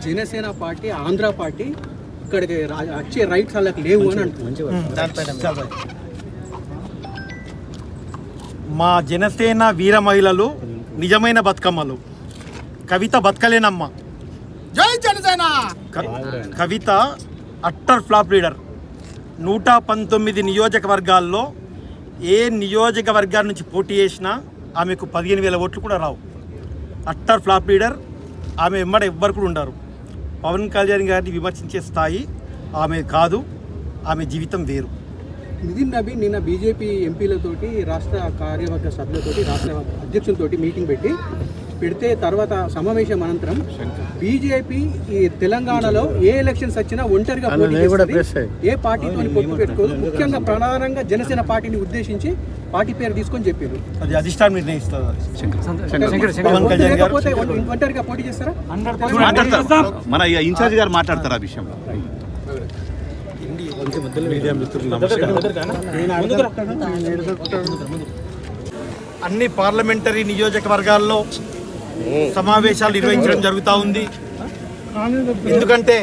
Janasena party Andhra party ఇక్కడికి వచ్చే rights వాళ్ళకి లేవు అని అంటున్నారు. మా జనసేన వీర మహిళలు నిజమైన బతుకమ్మలు. కవిత బతకలేనమ్మ. జై జనసేన. కవిత అట్టర్ ఫ్లాప్ లీడర్. 119 నియోజకవర్గాల్లో ఏ నియోజకవర్గాల నుంచి పోటీ చేసినా ఆమెకు 15,000 ఓట్లు కూడా రావు. Utter flop leader. ఆమె వెంబడ ఎవ్వరు కూడా ఉండరు. పవన్ కళ్యాణ్ గారిని విమర్శించే స్థాయి ఆమె కాదు. ఆమె జీవితం వేరు. నితిన్ నబీన్ నిన్న బీజేపీ ఎంపీలతోటి రాష్ట్ర కార్యవర్గ సభ్యులతోటి రాష్ట్ర అధ్యక్షులతోటి మీటింగ్ పెడితే తర్వాత సమావేశం అనంతరం బీజేపీ ఈ తెలంగాణలో ఏ ఎలక్షన్స్ వచ్చినా ఒంటరిగా పోటీ చేస్తుంది, ఏ పార్టీతో పొత్తు పెట్టుకోదు, ముఖ్యంగా ప్రధానంగా జనసేన పార్టీని ఉద్దేశించి పార్టీ పేరు తీసుకొని చెప్పారు. అది అధిష్టానం నిర్ణయిస్తారు. ఒంటరిగా పోటీ చేస్తారా? మన ఇన్ఛార్జ్ గారు మాట్లాడతారు ఆ విషయంలో. మీడియా మిత్రులు అన్ని పార్లమెంటరీ నియోజకవర్గాల్లో సమావేశాలు నిర్వహించడం జరుగుతూ ఉంది. ఎందుకంటే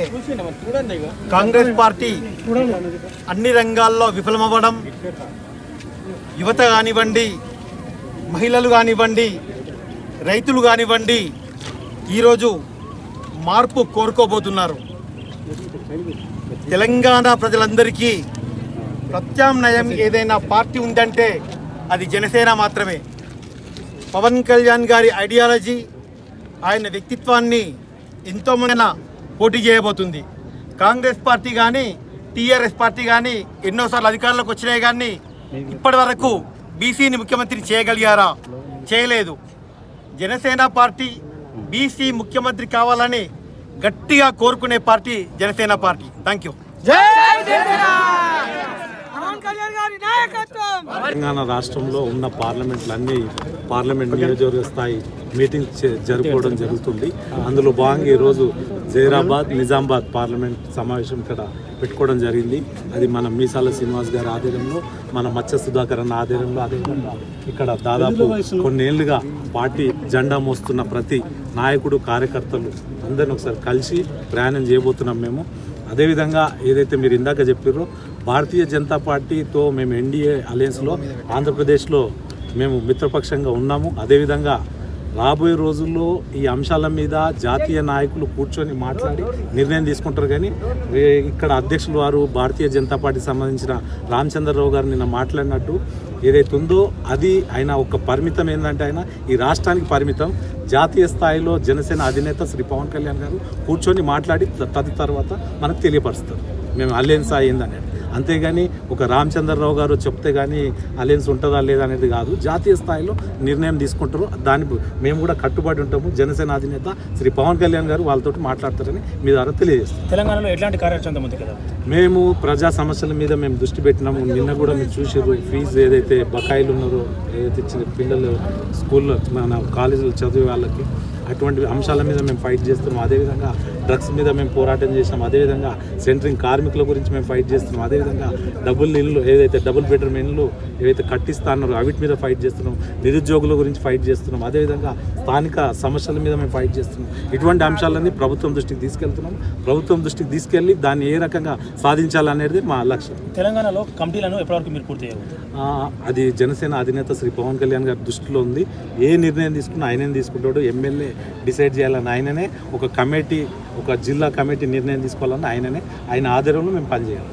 కాంగ్రెస్ పార్టీ అన్ని రంగాల్లో విఫలమవ్వడం, యువత కానివ్వండి, మహిళలు కానివ్వండి, రైతులు కానివ్వండి ఈరోజు మార్పు కోరుకోబోతున్నారు. తెలంగాణ ప్రజలందరికీ ప్రత్యామ్నాయం ఏదైనా పార్టీ ఉందంటే అది జనసేన మాత్రమే. పవన్ కళ్యాణ్ గారి ఐడియాలజీ, ఆయన వ్యక్తిత్వాన్ని ఎంతోమంది పోటీ చేయబోతుంది. కాంగ్రెస్ పార్టీ కానీ టీఆర్ఎస్ పార్టీ కానీ ఎన్నోసార్లు అధికారంలోకి వచ్చినాయి, కానీ ఇప్పటి వరకు బీసీని ముఖ్యమంత్రి చేయగలిగారా? చేయలేదు. జనసేన పార్టీ బీసీ ముఖ్యమంత్రి కావాలని గట్టిగా కోరుకునే party Janasena party. Thank you. Telangana రాష్ట్రంలో ఉన్న పార్లమెంట్ నియోజకవర్గ స్థాయి మీటింగ్ జరుపుకోవడం జరుగుతుంది. అందులో భాగంగా ఈరోజు జైరాబాద్, నిజామాబాద్ పార్లమెంట్ సమావేశం ఇక్కడ పెట్టుకోవడం జరిగింది. అది మన మీసాల శ్రీనివాస్ గారి ఆధ్వర్యంలో, మన మత్స్య సుధాకర్ అన్న ఆధ్వర్యంలో, అదేవిధంగా ఇక్కడ దాదాపు కొన్నేళ్లుగా పార్టీ జెండా మోస్తున్న ప్రతి నాయకుడు, కార్యకర్తలు అందరిని ఒకసారి కలిసి ప్రయాణం చేయబోతున్నాం మేము. అదేవిధంగా ఏదైతే మీరు ఇందాక చెప్పారో, భారతీయ జనతా పార్టీతో మేము ఎన్డీఏ అలయన్స్లో ఆంధ్రప్రదేశ్లో మేము మిత్రపక్షంగా ఉన్నాము. అదేవిధంగా రాబోయే రోజుల్లో ఈ అంశాల మీద జాతీయ నాయకులు కూర్చొని మాట్లాడి నిర్ణయం తీసుకుంటారు. కానీ ఇక్కడ అధ్యక్షులు వారు భారతీయ జనతా పార్టీకి సంబంధించిన రామచంద్రరావు గారు నిన్న మాట్లాడినట్టు ఏదైతే ఉందో అది ఆయన ఒక పరిమితం ఏంటంటే ఆయన ఈ రాష్ట్రానికి పరిమితం. జాతీయ స్థాయిలో జనసేన అధినేత శ్రీ పవన్ కళ్యాణ్ గారు కూర్చొని మాట్లాడి తర్వాత మనకు తెలియపరుస్తారు మేము అలయన్స్ అయ్యిందనేది. అంతేగాని ఒక రామచంద్రరావు గారు చెప్తే కానీ అలయన్స్ ఉంటుందా లేదా అనేది కాదు. జాతీయ స్థాయిలో నిర్ణయం తీసుకుంటారు, దానికి మేము కూడా కట్టుబడి ఉంటాము. జనసేన అధినేత శ్రీ పవన్ కళ్యాణ్ గారు వాళ్ళతో మాట్లాడతారని మీ ద్వారా తెలియజేస్తాం. తెలంగాణలో ఎట్లాంటి కార్యాచరణ ఉంది కదా? మేము ప్రజా సమస్యల మీద మేము దృష్టి పెట్టినాము. నిన్న కూడా మీరు చూసారు, ఫీజు ఏదైతే బకాయిలు ఉన్నారో, ఏదైతే ఇచ్చిన పిల్లలు స్కూల్లో మన కాలేజీలో చదివే వాళ్ళకి అటువంటి అంశాల మీద మేము ఫైట్ చేస్తున్నాం. అదేవిధంగా డ్రగ్స్ మీద మేము పోరాటం చేసాం. అదేవిధంగా సెంట్రింగ్ కార్మికుల గురించి మేము ఫైట్ చేస్తున్నాం. అదేవిధంగా డబుల్ బెడ్రూమ్ ఇళ్ళు ఏవైతే కట్టిస్తా అన్నారో అవిటి మీద ఫైట్ చేస్తున్నాం. నిరుద్యోగుల గురించి ఫైట్ చేస్తున్నాం. అదేవిధంగా స్థానిక సమస్యల మీద మేము ఫైట్ చేస్తున్నాం. ఇటువంటి అంశాలన్నీ ప్రభుత్వం దృష్టికి తీసుకెళ్తున్నాం. ప్రభుత్వం దృష్టికి తీసుకెళ్ళి దాన్ని ఏ రకంగా సాధించాలనేది మా లక్ష్యం. తెలంగాణలో కమిటీలను ఎప్పటివరకు మీరు పూర్తి చేయాలి? అది జనసేన అధినేత శ్రీ పవన్ కళ్యాణ్ గారి దృష్టిలో ఉంది. ఏ నిర్ణయం తీసుకున్నా ఆయనే తీసుకుంటాడు. ఎమ్మెల్యే డిసైడ్ చేయాలని ఆయననే, ఒక కమిటీ, ఒక జిల్లా కమిటీ నిర్ణయం తీసుకోవాలని ఆయననే, ఆయన ఆధ్వర్యంలో మేము పనిచేయాలి.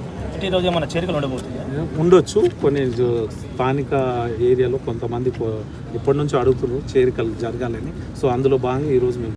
ఈరోజు ఏమైనా చేరికలు ఉండొచ్చు. కొన్ని స్థానిక ఏరియాలో కొంతమంది ఎప్పటి నుంచో అడుగుతున్నారు చేరికలు జరగాలని. సో అందులో భాగంగా ఈరోజు మేము